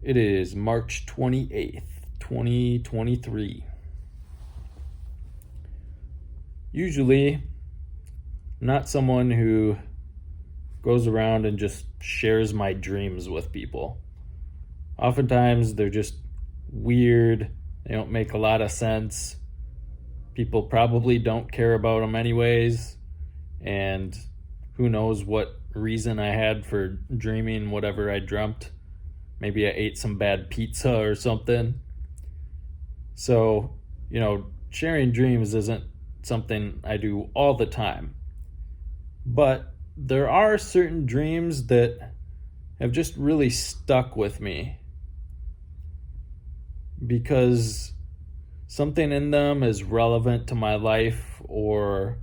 It is March 28th, 2023. Usually, I'm not someone who goes around and just shares my dreams with people. Oftentimes, they're just weird, they don't make a lot of sense. People probably don't care about them anyways, and who knows what reason I had for dreaming whatever I dreamt. Maybe I ate some bad pizza or something. So, sharing dreams isn't something I do all the time. But there are certain dreams that have just really stuck with me because something in them is relevant to my life, or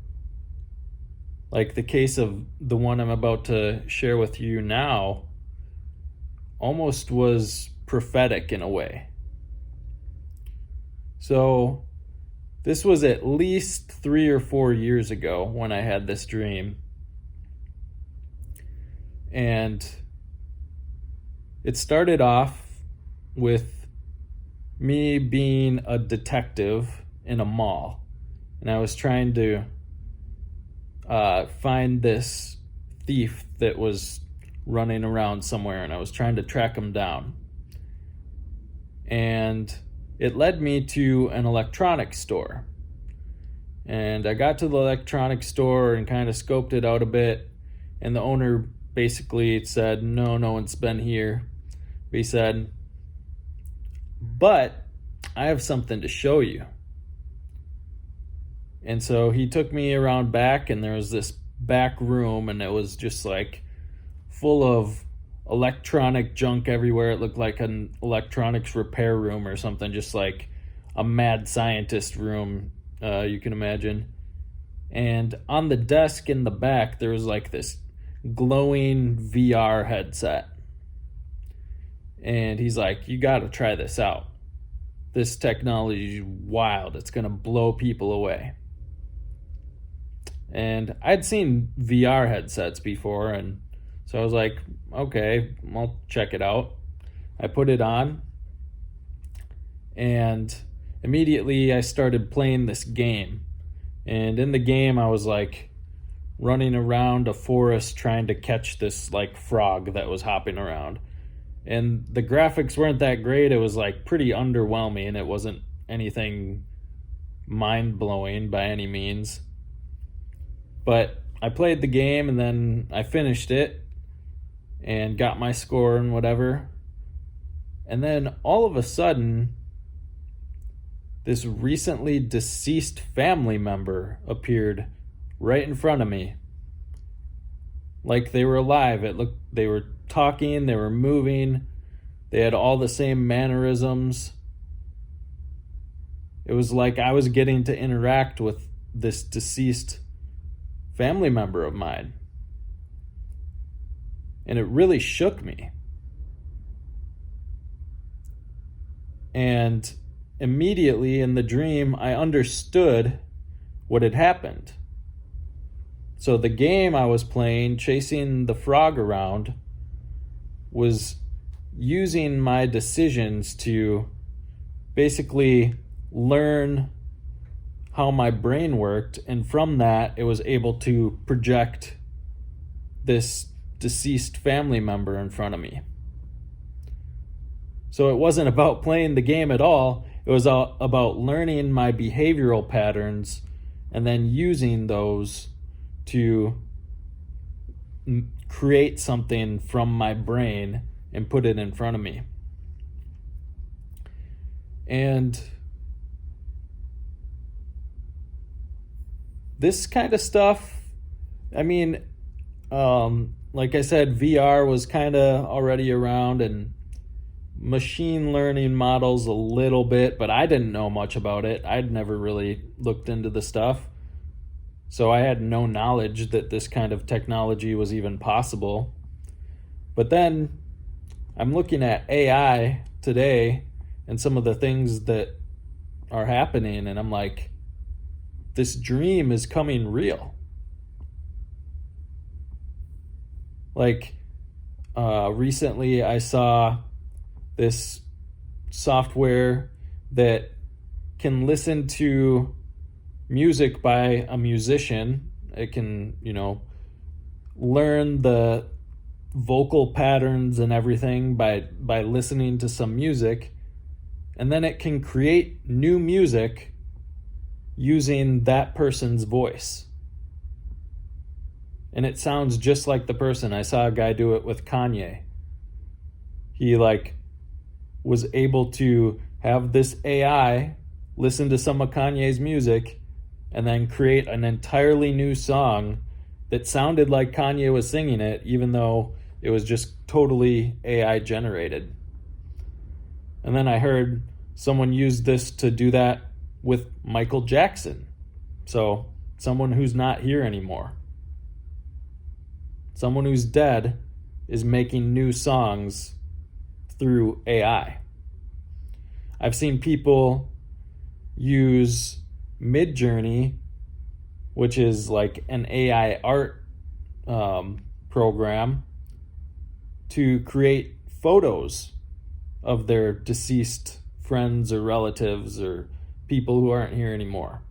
like the case of the one I'm about to share with you now almost was prophetic in a way. So this was at least 3 or 4 years ago when I had this dream. And it started off with me being a detective in a mall. And I was trying to find this thief that was running around somewhere, and I was trying to track him down. And it led me to an electronics store. And I got to the electronics store and kind of scoped it out a bit, and the owner basically said, no one's been here. But he said, but I have something to show you. And so he took me around back, and there was this back room, and it was just like full of electronic junk everywhere. It looked like an electronics repair room or something, just like a mad scientist room, you can imagine. And on the desk in the back, there was like this glowing VR headset. And he's like, you got to try this out. This technology is wild. It's going to blow people away. And I'd seen VR headsets before, and so I was like, okay, I'll check it out. I put it on, and immediately I started playing this game. And in the game, I was like running around a forest trying to catch this like frog that was hopping around. And the graphics weren't that great. It was like pretty underwhelming, and it wasn't anything mind-blowing by any means. But I played the game, and then I finished it and got my score and whatever. And then all of a sudden, this recently deceased family member appeared right in front of me. Like they were alive. It looked, they were talking, they were moving, they had all the same mannerisms. It was like I was getting to interact with this deceased family member of mine. And it really shook me. And immediately in the dream, I understood what had happened. So the game I was playing, chasing the frog around, was using my decisions to basically learn how my brain worked, and from that it was able to project this deceased family member in front of me. So it wasn't about playing the game at all. It was about learning my behavioral patterns and then using those to create something from my brain and put it in front of me. And this kind of stuff, I mean, like I said, VR was kind of already around, and machine learning models a little bit, but I didn't know much about it. I'd never really looked into the stuff. So I had no knowledge that this kind of technology was even possible. But then I'm looking at AI today and some of the things that are happening, and I'm like, this dream is coming real. Like, recently I saw this software that can listen to music by a musician. It can, learn the vocal patterns and everything by listening to some music, and then it can create new music using that person's voice. And it sounds just like the person. I saw a guy do it with Kanye. He was able to have this AI listen to some of Kanye's music and then create an entirely new song that sounded like Kanye was singing it, even though it was just totally AI generated. And then I heard someone use this to do that with Michael Jackson. So someone who's not here anymore. Someone who's dead is making new songs through AI. I've seen people use Midjourney, which is like an AI art program, to create photos of their deceased friends or relatives or people who aren't here anymore.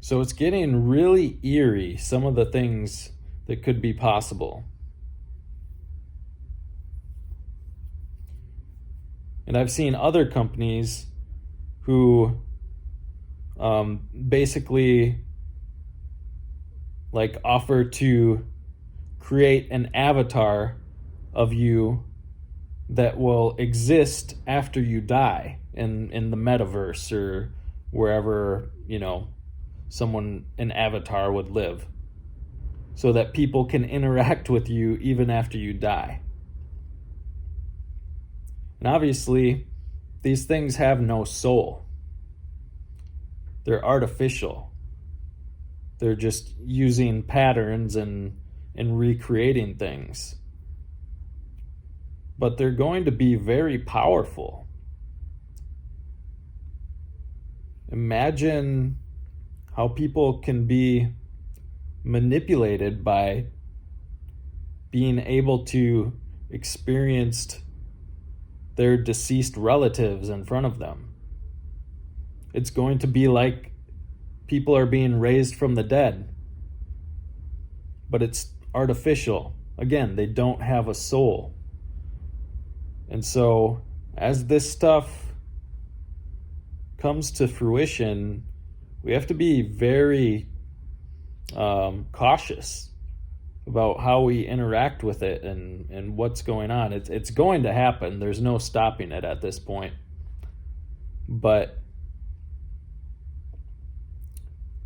So it's getting really eerie, some of the things that could be possible. And I've seen other companies who basically offer to create an avatar of you that will exist after you die in the metaverse or wherever, an avatar would live, so that people can interact with you even after you die. And obviously, these things have no soul. They're artificial. They're just using patterns and recreating things. But they're going to be very powerful. Imagine how people can be manipulated by being able to experience their deceased relatives in front of them. It's going to be like people are being raised from the dead, but it's artificial. Again, they don't have a soul. And so as this stuff comes to fruition, we have to be very cautious about how we interact with it and what's going on. It's going to happen. There's no stopping it at this point. But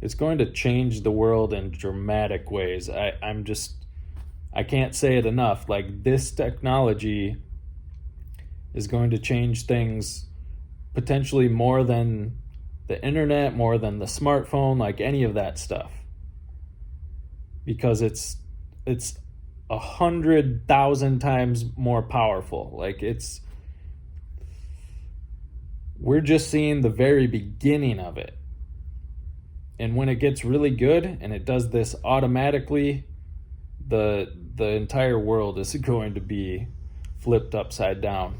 it's going to change the world in dramatic ways. I can't say it enough. This technology is going to change things potentially more than the internet, more than the smartphone, any of that stuff. Because it's 100,000 times more powerful. We're just seeing the very beginning of it. And when it gets really good and it does this automatically, the entire world is going to be flipped upside down.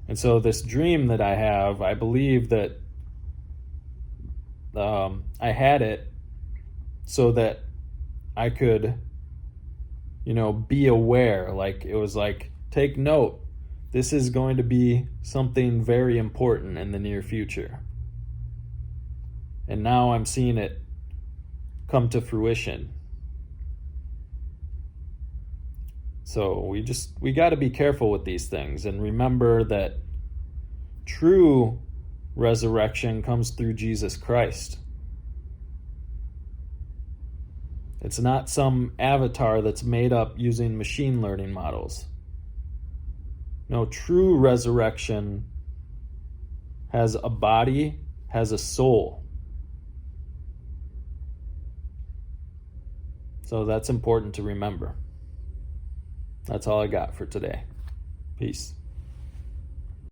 And so this dream that I have, I believe that I had it so that I could, be aware. It was take note. This is going to be something very important in the near future. And now I'm seeing it come to fruition. So we got to be careful with these things and remember that true resurrection comes through Jesus Christ. It's not some avatar that's made up using machine learning models. No, true resurrection has a body, has a soul. So that's important to remember. That's all I got for today. Peace.